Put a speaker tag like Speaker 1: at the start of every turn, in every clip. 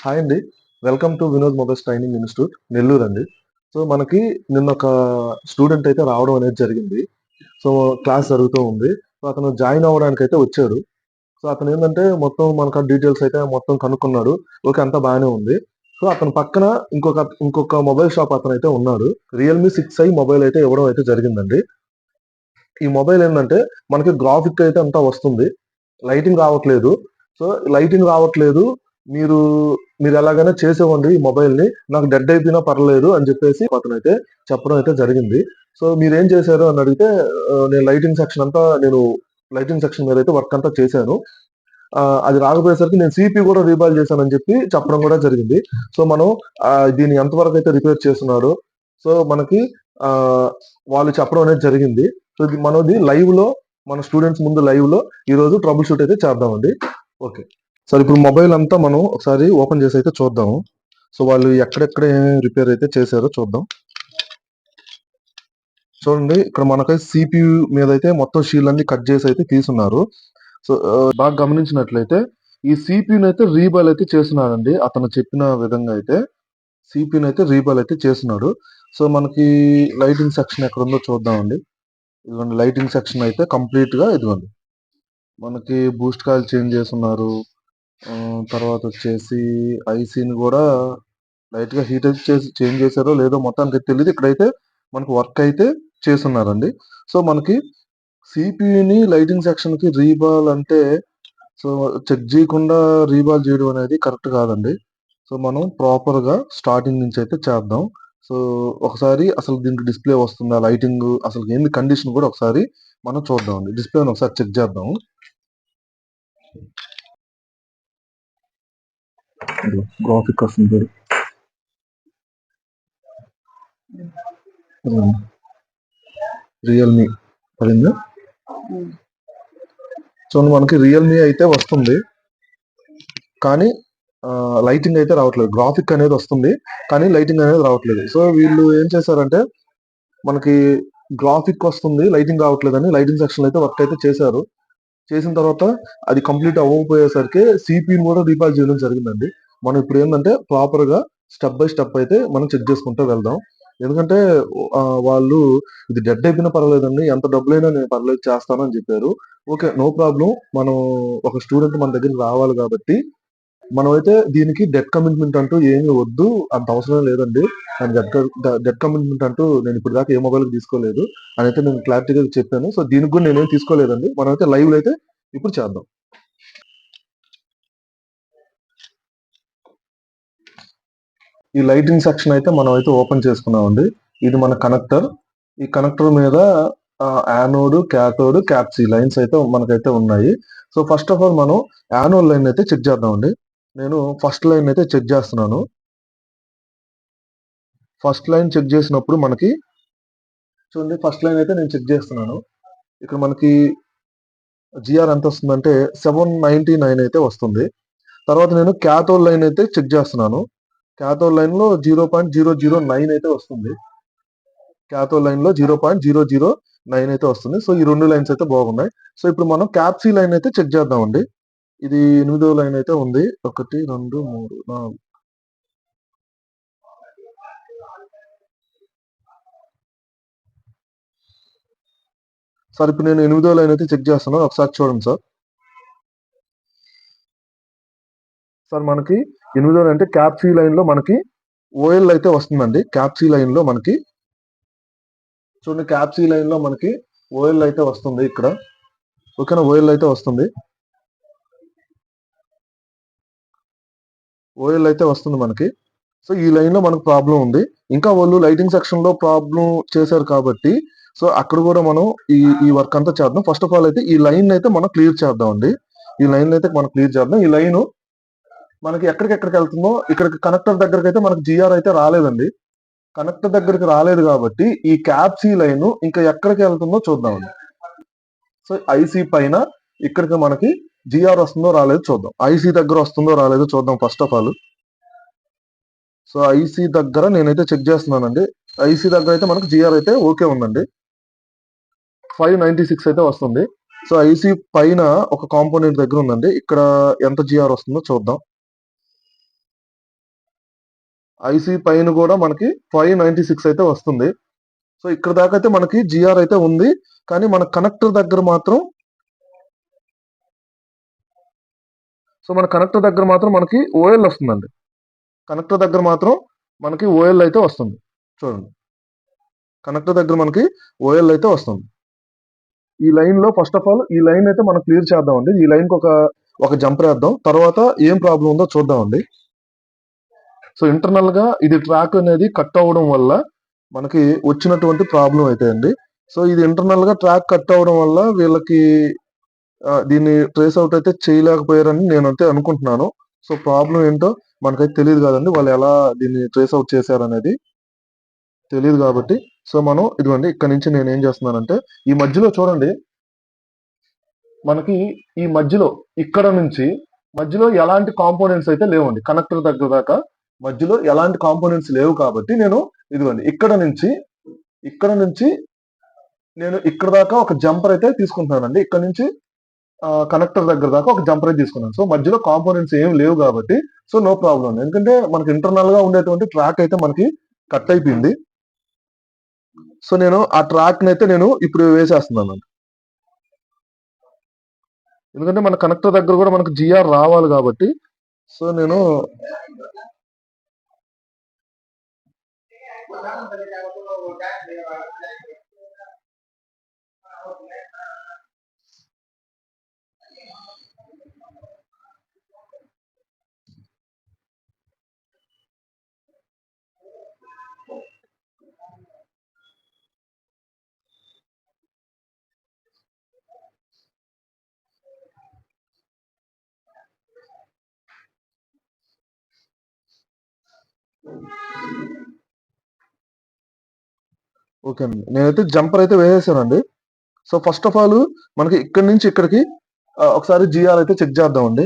Speaker 1: Hi అండి. Welcome to Vinod mobiles training institute Nellore అండి. So, మనకి నిన్న ఒక స్టూడెంట్ అయితే రావడం అనేది జరిగింది. సో, క్లాస్ జరుగుతూ ఉంది. సో, అతను జాయిన్ అవ్వడానికైతే వచ్చాడు. సో, అతనేందంటే మొత్తం మనకు డీటెయిల్స్ అయితే మొత్తం కనుక్కున్నాడు. ఓకే. అంతా బానే ఉంది. సో, అతని పక్కన ఇంకొక మొబైల్ షాప్ అతనైతే ఉన్నాడు. రియల్‌మీ 6ఐ మొబైల్ అయితే ఇవ్వడం అయితే జరిగిందండి. ఈ మొబైల్ ఏందంటే మనకి గ్రాఫిక్ అయితే అంతా వస్తుంది. లైటింగ్ రావట్లేదు. సో, లైటింగ్ రావట్లేదు. మీరు మీరెలాగైనా చేసివ్వండి ఈ మొబైల్‌ని. నాకు డెడ్ అయిపోయినా పర్లేదు అని చెప్పేసి అతనైతే చెప్పడం అయితే జరిగింది. సో, మీరేం చేశారు అని అడిగితే నేను లైటింగ్ సెక్షన్ మీదైతే వర్క్ అంతా చేశాను. అది రాకపోయేసరికి నేను సీపీ కూడా రీబాల్ చేశానని చెప్పి చెప్పడం కూడా జరిగింది. సో, మనం దీన్ని ఎంతవరకైతే రిపేర్ చేస్తున్నాడో సో, మనకి ఆహ్, వాళ్ళు చెప్పడం అనేది జరిగింది. సో, ఇది మనది లైవ్‌లో మన స్టూడెంట్స్ ముందు లైవ్‌లో ఈరోజు ట్రబుల్ షూట్ అయితే చేద్దామండి. ఓకే. సరే ఇప్పుడు మొబైల్ అంతా మనం ఒకసారి ఓపెన్ చేసి అయితే చూద్దాము. సో, వాళ్ళు ఎక్కడెక్కడ ఏమేమి రిపేర్ అయితే చేశారో చూద్దాం. చూడండి ఇక్కడ మనకైతే సీపీయూ మీదైతే మొత్తం షీల్డ్ అన్ని కట్ చేసి అయితే తీసున్నారు. సో, బాగా గమనించినట్లయితే ఈ సీపీయూనైతే రీబాల్ అయితే చేస్తున్నాడండి. అతను చెప్పిన విధంగా అయితే సీపీయూనైతే రీబాల్ అయితే చేస్తున్నాడు. సో, మనకి లైటింగ్ సెక్షన్ ఎక్కడుందో చూద్దామండి. ఇదిగోండి లైటింగ్ సెక్షన్ అయితే కంప్లీట్‌గా ఇదిగోండి. మనకి బూస్ట్ కాయిల్ చేంజ్ చేసున్నారు. తర్వాతొచ్చేసి ఐసీని గూడా లైట్‌గా హీట్ అయితే చేంజ్ చేశారో లేదో మొత్తానికైతే తెలీదు. ఇక్కడైతే మనకు వర్క్ అయితే చేసున్నారండి. సో, మనకి సీపీయూని లైటింగ్ సెక్షన్‌కి రీబాల్ అంటే సో, చెక్ జేయకుండా రీబాల్ జేయడం అనేది కరెక్ట్ కాదండి. సో, మనం ప్రాపర్‌గా స్టార్టింగ్ నుంచి అయితే చేద్దాం. సో, ఒకసారి అసలు దీనికి డిస్‌ప్లే వస్తుందా? లైటింగు అసలు ఏంది కండిషన్ గూడా ఒకసారి మనం చూద్దామండి. డిస్‌ప్లేని ఒకసారి చెక్ చేద్దాం. గ్రాఫిక్ వస్తుంది చూడు. రియల్‌మీ పడిందా? చూడండి మనకి రియల్‌మీ అయితే వస్తుంది. కానీ లైటింగ్ అయితే రావట్లేదు. గ్రాఫిక్ అనేది వస్తుంది. కానీ లైటింగ్ అనేది రావట్లేదు. సో, వీళ్ళు ఏం చేశారంటే మనకి గ్రాఫిక్ వస్తుంది. లైటింగ్ రావట్లేదని లైటింగ్ సెక్షన్‌లో అయితే వర్క్ అయితే చేశారు. చేసిన తర్వాత అది కంప్లీట్ అవ్వకపోయేసరికి సీపీయూని కూడా రీబాల్ చేయడం జరిగిందండి. మనం ఇప్పుడు ఏందంటే ప్రాపర్‌గా స్టెప్ బై స్టెప్ అయితే మనం చెక్ చేసుకుంటూ వెళ్దాం. ఎందుకంటే వాళ్ళు ఇది డెడ్ అయిపోయినా పర్వాలేదండి. ఎంత డబ్బులైనా నేను పర్లేదు చేస్తాను అని చెప్పారు. ఓకే. No problem. మనం ఒక స్టూడెంట్ మన దగ్గరికి రావాలి కాబట్టి మనమైతే దీనికి డెట్ కమిట్మెంట్ అంటూ ఏమి వద్దు. అంత అవసరం లేదండి. అండ్ డెట్ కమిట్మెంట్ అంటూ నేను ఇప్పటిదాకా ఏ మొబైల్‌కి తీసుకోలేదు అనైతే నేను క్లారిటీగా చెప్పాను. సో, దీనికి కూడా నేనేం తీసుకోలేదండి. మనమైతే లైవ్‌లో అయితే ఇప్పుడు చేద్దాం. ఈ లైటింగ్ సెక్షన్ అయితే మనమైతే ఓపెన్ చేసుకున్నామండి. ఇది మన కనెక్టర్. ఈ కనెక్టర్ మీద యానోడ్, కాథోడ్, క్యాప్ సి లైన్స్ అయితే మనకైతే ఉన్నాయి. సో, ఫస్ట్ ఆఫ్ ఆల్ మనం యానోడ్ లైన్ అయితే చెక్ చేద్దామండి. నేను ఫస్ట్ లైన్ అయితే చెక్ చేస్తున్నాను. ఫస్ట్ లైన్ చెక్ చేసినప్పుడు మనకి చూడండి ఫస్ట్ లైన్ అయితే నేను చెక్ చేస్తున్నాను. ఇక్కడ మనకి జిఆర్ ఎంత వస్తుందంటే 799 అయితే వస్తుంది. తర్వాత నేను కాథోడ్ లైన్ అయితే చెక్ చేస్తున్నాను. కాథోడ్ లైన్‌లో 0.009 అయితే వస్తుంది. కాథోడ్ లైన్‌లో 0.009 అయితే వస్తుంది. సో, ఈ 2 లైన్స్ అయితే బాగున్నాయి. సో, ఇప్పుడు మనం క్యాప్ సి లైన్ అయితే చెక్ చేద్దామండి. ఇది ఎనిమిదో లైన్ అయితే ఉంది. 1, 2, 3, 4 సార్ ఇప్పుడు నేను ఎనిమిదో లైన్ అయితే చెక్ చేస్తున్నాను. ఒకసారి చూడండి సార్. సార్ మనకి ఎనిమిదో లైన్ అంటే క్యాప్ సి లైన్‌లో మనకి ఓఎల్ అయితే వస్తుందండి. క్యాప్ సి లైన్‌లో మనకి చూడండి క్యాప్ సి లైన్‌లో మనకి ఓఎల్ అయితే వస్తుంది ఇక్కడ. ఓకేనా? ఓఎల్ అయితే వస్తుంది. ఓఎల్ అయితే వస్తుంది మనకి. సో, ఈ లైన్‌లో మనకు ప్రాబ్లమ్ ఉంది. ఇంకా వాళ్ళు లైటింగ్ సెక్షన్‌లో ప్రాబ్లమ్ చేశారు కాబట్టి, సో, అక్కడ గూడా మనం ఈ ఈ వర్క్ అంతా చేద్దాం. ఫస్ట్ ఆఫ్ ఆల్ అయితే ఈ లైన్‌నయితే మనం క్లియర్ చేద్దామండి. ఈ లైన్‌నయితే మనం క్లియర్ చేద్దాం. ఈ లైను మనకి ఎక్కడికెక్కడికెళ్తుందో ఇక్కడికి కనెక్టర్ దగ్గరకైతే మనకు జీఆర్ అయితే రాలేదండి. కనెక్టర్ దగ్గరికి రాలేదు గాబట్టి, ఈ క్యాప్ సి లైను ఇంకా ఎక్కడికెళ్తుందో చూద్దామండి. సో, ఐసీ పైన ఇక్కడికి మనకి జీఆర్ వస్తుందో రాలేదో చూద్దాం. ఐసీ దగ్గర వస్తుందో రాలేదో చూద్దాం first of all. So, IC దగ్గర నేనైతే చెక్ చేస్తున్నానండి. ఐసీ దగ్గర అయితే మనకు జీఆర్ అయితే ఓకే ఉందండి. 596 అయితే వస్తుంది. సో, ఐసీ పైన ఒక కాంపోనెంట్ దగ్గర ఉందండి. ఇక్కడ ఎంత జీఆర్ వస్తుందో చూద్దాం. ఐసీ పైన కూడా మనకి 596 అయితే వస్తుంది. సో ఇక్కడ దాకా అయితే మనకి జిఆర్ అయితే ఉంది. కానీ మన కనెక్టర్ దగ్గర మాత్రం మనకి ఓఎల్ వస్తుందండి. కనెక్టర్ దగ్గర మాత్రం మనకి ఓఎల్ అయితే వస్తుంది. చూడండి, కనెక్టర్ దగ్గర మనకి ఓఎల్ అయితే వస్తుంది. ఈ లైన్ లో ఫస్ట్ ఆఫ్ ఆల్ ఈ లైన్ అయితే మనం క్లియర్ చేద్దామండి. ఈ లైన్ కి ఒక జంపర్ వేద్దాం, తర్వాత ఏం ప్రాబ్లం ఉందో చూద్దామండి. సో ఇంటర్నల్ గా ఇది ట్రాక్ అనేది కట్ అవ్వడం వల్ల మనకి వచ్చినటువంటి ప్రాబ్లం అయితే అండి. సో ఇది ఇంటర్నల్ గా ట్రాక్ కట్ అవ్వడం వల్ల వీళ్ళకి దీన్ని ట్రేస్ అవుట్ అయితే చేయలేకపోయారని నేనైతే అనుకుంటున్నాను. సో ప్రాబ్లం ఏంటో మనకైతే తెలియదు కదండి, వాళ్ళు ఎలా దీన్ని ట్రేస్ అవుట్ చేశారనేది తెలియదు కాబట్టి. సో మనం ఇదిగోండి ఇక్కడ నుంచి నేను ఏం చేస్తున్నానంటే ఈ మధ్యలో చూడండి, మనకి ఈ మధ్యలో ఇక్కడ నుంచి మధ్యలో ఎలాంటి కాంపోనెంట్స్ అయితే లేవండి. కనెక్టర్ దగ్గర దాకా మధ్యలో ఎలాంటి కాంపోనెంట్స్ లేవు కాబట్టి నేను ఇదిగోండి ఇక్కడ నుంచి నేను ఇక్కడ దాకా ఒక జంపర్ అయితే తీసుకుంటున్నానండి. ఇక్కడ నుంచి కనెక్టర్ దగ్గర దాకా ఒక జంపర్ అయితే తీసుకున్నాను. సో మధ్యలో కాంపోనెంట్స్ ఏం లేవు కాబట్టి సో నో ప్రాబ్లం. ఎందుకంటే మనకి ఇంటర్నల్ గా ఉండేటువంటి ట్రాక్ అయితే మనకి కట్ అయిపోయింది. సో నేను ఆ ట్రాక్ అయితే నేను ఇప్పుడు వేసేస్తున్నాను. ఎందుకంటే మన కనెక్టర్ దగ్గర కూడా మనకు జిఆర్ రావాలి కాబట్టి సో నేను ఓకే అండి, నేనైతే జంపర్ అయితే వేసేసానండి. సో ఫస్ట్ ఆఫ్ ఆల్ మనకి ఇక్కడి నుంచి ఇక్కడికి ఒకసారి జిఆర్ అయితే చెక్ చేద్దామండి.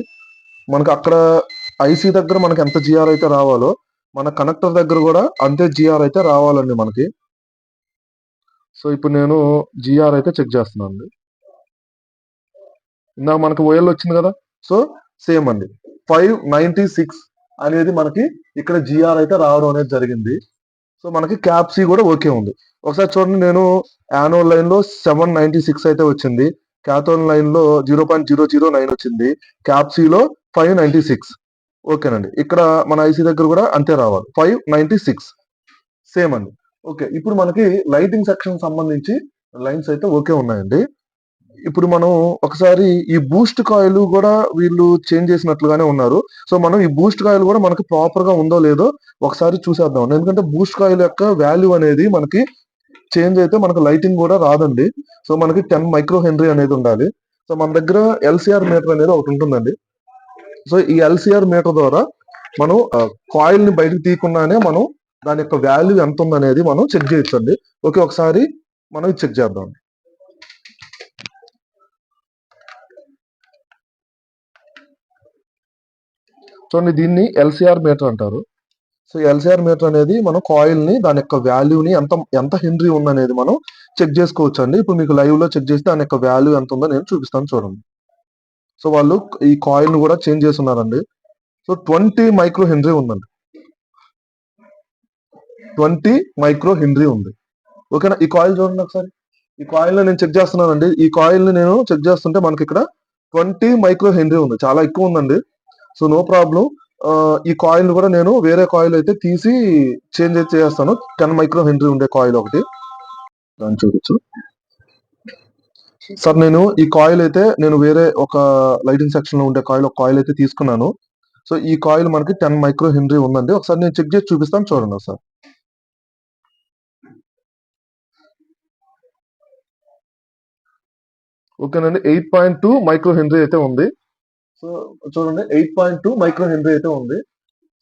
Speaker 1: మనకి అక్కడ ఐసీ దగ్గర మనకి ఎంత జిఆర్ అయితే రావాలో మన కనెక్టర్ దగ్గర కూడా అంతే జిఆర్ అయితే రావాలండి మనకి. సో ఇప్పుడు నేను జిఆర్ అయితే చెక్ చేస్తున్నాను అండి. ఇందాక మనకి ఓఎల్ వచ్చింది కదా, సో సేమ్ అండి 596 అనేది మనకి ఇక్కడ జిఆర్ అయితే రావడం అనేది జరిగింది. సో మనకి క్యాప్ సి కూడా ఓకే ఉంది. ఒకసారి చూడండి, నేను యానోడ్ లైన్ లో 796 అయితే వచ్చింది, క్యాథోడ్ లైన్ లో 0.009 వచ్చింది, క్యాప్ సి లో 596. ఓకేనండి, ఇక్కడ మన ఐసీ దగ్గర కూడా అంతే రావాలి 596 సేమ్ అండి. ఓకే, ఇప్పుడు మనకి లైటింగ్ సెక్షన్ సంబంధించి లైన్స్ అయితే ఓకే ఉన్నాయండి. ఇప్పుడు మనం ఒకసారి ఈ బూస్ట్ కాయిల్ కూడా వీళ్ళు చేంజ్ చేసినట్లుగానే ఉన్నారు. సో మనం ఈ బూస్ట్ కాయిల్ కూడా మనకి ప్రాపర్ గా ఉందో లేదో ఒకసారి చూసేద్దాం. ఎందుకంటే బూస్ట్ కాయిల్ యొక్క వాల్యూ అనేది మనకి చేంజ్ అయితే మనకు లైటింగ్ కూడా రాదండి. సో మనకి 10 మైక్రో హెన్రీ అనేది ఉండాలి. సో మన దగ్గర ఎల్సిఆర్ మీటర్ అనేది ఒకటి ఉంటుందండి. సో ఈ ఎల్సిఆర్ మీటర్ ద్వారా మనం కాయిల్ ని బయటకు తీయకుండానే మనం దాని యొక్క వాల్యూ ఎంత ఉందనేది మనం చెక్ చేయొచ్చండి. ఓకే, ఒకసారి మనం చెక్ చేద్దాం. చూడండి, దీన్ని ఎల్సిఆర్ మీటర్ అంటారు. సో ఎల్సిఆర్ మీటర్ అనేది మనం కాయిల్ ని దాని యొక్క వాల్యూని ఎంత హెన్రీ ఉందనేది మనం చెక్ చేసుకోవచ్చు అండి. ఇప్పుడు మీకు లైవ్ లో చెక్ చేస్తే దాని యొక్క వాల్యూ ఎంత ఉందో నేను చూపిస్తాను చూడండి. సో వాళ్ళు ఈ కాయిల్ ని కూడా చేంజ్ చేస్తున్నారండి. సో 20 మైక్రో హెన్రీ ఉందండి, 20 మైక్రో హెన్రీ ఉంది. ఓకేనా, ఈ కాయిల్ చూడండి ఒకసారి. ఈ కాయిల్ ని నేను చెక్ చేస్తున్నానండి. ఈ కాయిల్ ని నేను చెక్ చేస్తుంటే మనకి ఇక్కడ 20 మైక్రో హెన్రీ ఉంది, చాలా ఎక్కువ ఉందండి. So no problem. ఈ కాయిల్ కూడా నేను వేరే కాయిల్ అయితే తీసి చేంజ్ అయితే చేస్తాను. 10 మైక్రో హెన్రీ ఉండే కాయిల్ ఒకటి దాన్ని చూడొచ్చు. సార్ నేను ఈ కాయిల్ అయితే నేను వేరే ఒక లైటింగ్ సెక్షన్ లో ఉండే ఒక కాయిల్ అయితే తీసుకున్నాను. సో ఈ కాయిల్ మనకి 10 మైక్రో హెన్రీ ఉందండి. ఒకసారి నేను చెక్ చేసి చూపిస్తాను చూడండి సార్. ఓకేనండి, 8.2 మైక్రో హెన్రీ అయితే ఉంది. సో చూడండి, 8.2 మైక్రో హెన్రీ అయితే ఉంది.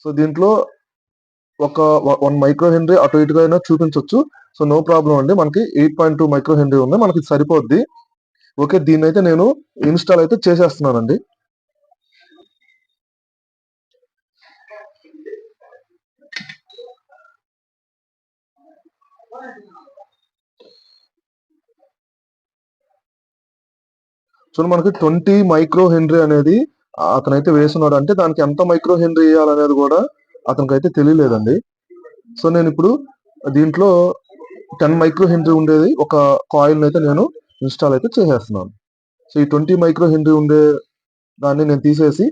Speaker 1: సో దీంట్లో ఒక 1 మైక్రో హెన్రీ అటు ఇటుగా అయినా చూపించవచ్చు. సో నో ప్రాబ్లం అండి, మనకి 8.2 మైక్రో హెన్రీ ఉంది, మనకి సరిపోద్ది. ఓకే, దీన్ని అయితే నేను ఇన్స్టాల్ అయితే చేసేస్తున్నానండి. చూడండి, మనకి 20 మైక్రో హెన్రీ అనేది అతనైతే వేస్తున్నాడు. అంటే దానికి ఎంత మైక్రో హెన్రీ వేయాలనేది కూడా అతనికైతే తెలియలేదండి. సో నేను ఇప్పుడు దీంట్లో 10 మైక్రో హెన్రీ ఉండేది ఒక కాయిల్ అయితే నేను ఇన్స్టాల్ అయితే చేసేస్తున్నాను. సో ఈ 20 మైక్రో హెన్రీ ఉండే దాన్ని నేను తీసేసి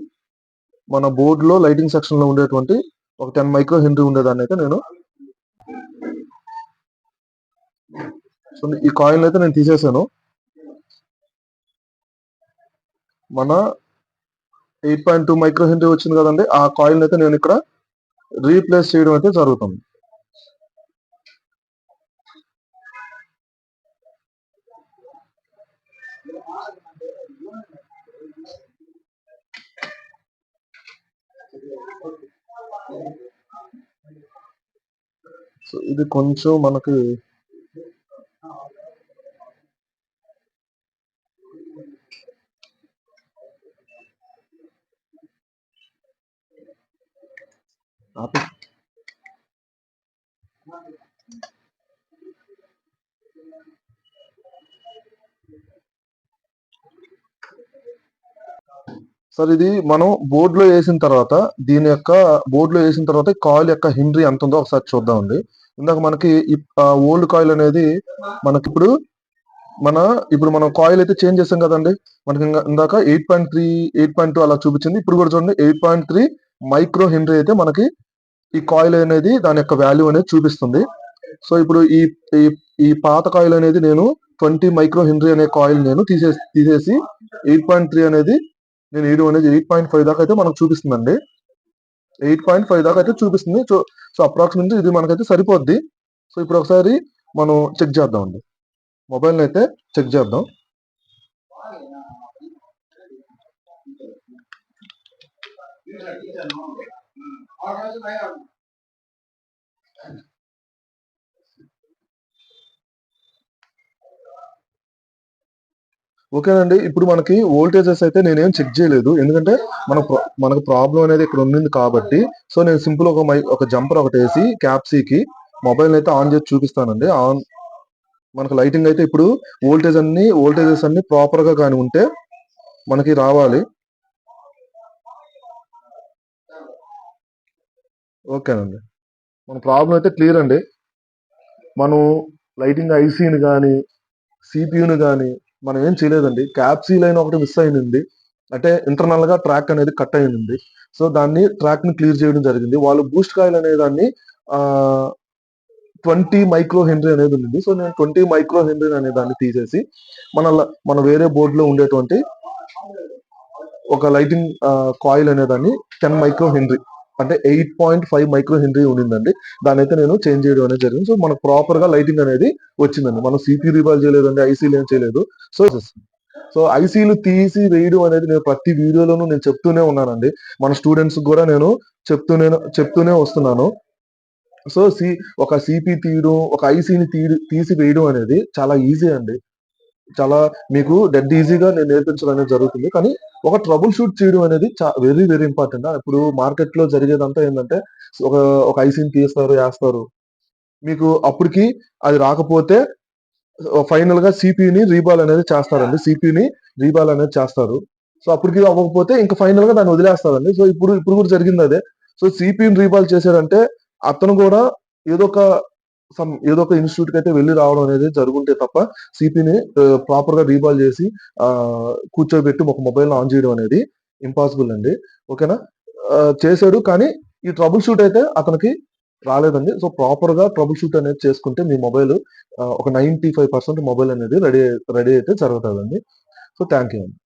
Speaker 1: మన బోర్డులో లైటింగ్ సెక్షన్ లో ఉండేటువంటి ఒక 10 మైక్రో హెన్రీ ఉండేదాన్ని అయితే నేను సో ఈ కాయిల్ అయితే నేను తీసేసాను. మన 8.2 మైక్రో హెన్రీ వచ్చింది కదండి, ఆ కాయిల్ అయితే నేను ఇక్కడ రీప్లేస్ చేయడం అయితే జరుగుతుంది. సో ఇది కొంచెం మనకి సార్ ఇది మనం బోర్డులో వేసిన తర్వాత దీని యొక్క బోర్డులో వేసిన తర్వాత కాయిల్ యొక్క హెన్రీ ఎంత ఉందో ఒకసారి చూద్దామండి. ఇందాక మనకి ఓల్డ్ కాయిల్ అనేది మనకి ఇప్పుడు మనం కాయిల్ అయితే చేంజ్ చేసాం కదండి. మనకి ఇందాక 8.2 అలా చూపించింది. ఇప్పుడు కూడా చూడండి 8.3 మైక్రో హెన్రీ అయితే మనకి ఈ కాయిల్ అనేది దాని యొక్క వాల్యూ అనేది చూపిస్తుంది. సో ఇప్పుడు ఈ ఈ పాత కాయిల్ అనేది నేను 20 మైక్రో హెన్రీ అనే కాయిల్ నేను తీసేసి 8.3 అనేది నేను వేయడం అనేది 8.5 దాకా అయితే మనకు చూపిస్తుందండి. 8.5 దాకా అయితే చూపిస్తుంది. సో అప్రాక్సిమేట్లీ ఇది మనకైతే సరిపోద్ది. సో ఇప్పుడు ఒకసారి మనం చెక్ చేద్దాం అండి. మొబైల్ అయితే చెక్ చేద్దాం. ఓకేనండి. ఇప్పుడు మనకి వోల్టేజెస్ అయితే నేనేం చెక్ చేయలేదు. ఎందుకంటే మనకు ప్రాబ్లం అనేది ఇక్కడ ఉంది కాబట్టి, సో నేను సింపుల్ ఒక జంపర్ ఒకటి వేసి క్యాప్సీకి మొబైల్ అయితే ఆన్ చేసి చూపిస్తానండి. మనకు లైటింగ్ అయితే ఇప్పుడు వోల్టేజెస్ అన్ని ప్రాపర్ గా కానీ ఉంటే మనకి రావాలి. ఓకేనండి. మన ప్రాబ్లం అయితే క్లియర్ అండి. మనం లైటింగ్ ఐసీని కానీ సిపియుని కానీ మనం ఏం చేయలేదండి. క్యాప్సీ లైన్ ఒకటి మిస్ అయింది. అంటే ఇంటర్నల్ గా ట్రాక్ అనేది కట్ అయింది. సో దాన్ని ట్రాక్ ని క్లియర్ చేయడం జరిగింది. వాళ్ళు బూస్ట్ కాయిల్ అనే దాన్ని 20 మైక్రో హెన్రీ అనేది ఉంది. సో నేను 20 మైక్రో హెన్రీ అనే దాన్ని తీసేసి మన వేరే బోర్డులో ఉండేటువంటి ఒక లైటింగ్ కాయిల్ అనే దాన్ని 10 మైక్రో హెన్రీ అంటే 8.5 మైక్రో హెన్రీ ఉండిందండి. దాని అయితే నేను చేంజ్ చేయడం అనేది జరిగింది. సో మనకు ప్రాపర్ గా లైటింగ్ అనేది వచ్చిందండి. మనం సిపి రీబాల్ చేయలేదండి, ఐసీలు ఏం చేయలేదు. సో ఐసీలు తీసి వేయడం అనేది నేను ప్రతి వీడియోలోనూ నేను చెప్తూనే ఉన్నానండి. మన స్టూడెంట్స్ కూడా నేను చెప్తూనే వస్తున్నాను. సో ఒక సిపి తీయడం, ఒక ఐసీని తీసి వేయడం అనేది చాలా ఈజీ అండి. చాలా మీకు డెడ్ ఈజీగా నేను నేర్పించడం అనేది జరుగుతుంది. కానీ ఒక ట్రబుల్ షూట్ చేయడం అనేది వెరీ వెరీ ఇంపార్టెంట్. ఇప్పుడు మార్కెట్ లో జరిగేదంతా ఏంటంటే ఒక ఒక ఐసీని తీస్తారు, వేస్తారు. మీకు అప్పటికి అది రాకపోతే ఫైనల్ గా సిపిని రీబాల్ అనేది చేస్తారండి. సిపిని రీబాల్ అనేది చేస్తారు. సో అప్పటికి అవ్వకపోతే ఇంకా ఫైనల్ గా దాన్ని వదిలేస్తారండి. సో ఇప్పుడు కూడా జరిగింది అదే. సో సిపిని రీబాల్ చేశారంటే అతను కూడా ఏదో ఒక ఏదో ఒక ఇన్స్టిట్యూట్ కి అయితే వెళ్ళి రావడం అనేది జరుగుంటే తప్ప సిపిని ప్రాపర్ గా రీబాల్ చేసి కూర్చోబెట్టి ఒక మొబైల్ ఆన్ చేయడం అనేది ఇంపాసిబుల్ అండి. ఓకేనా. చేశాడు కానీ ఈ ట్రబుల్ షూట్ అయితే అతనికి రాలేదండి. సో ప్రాపర్ గా ట్రబుల్ షూట్ అనేది చేసుకుంటే మీ మొబైల్ ఒక 95% మొబైల్ అనేది రెడీ అయితే జరుగుతుందండి. సో థ్యాంక్ యూ అండి.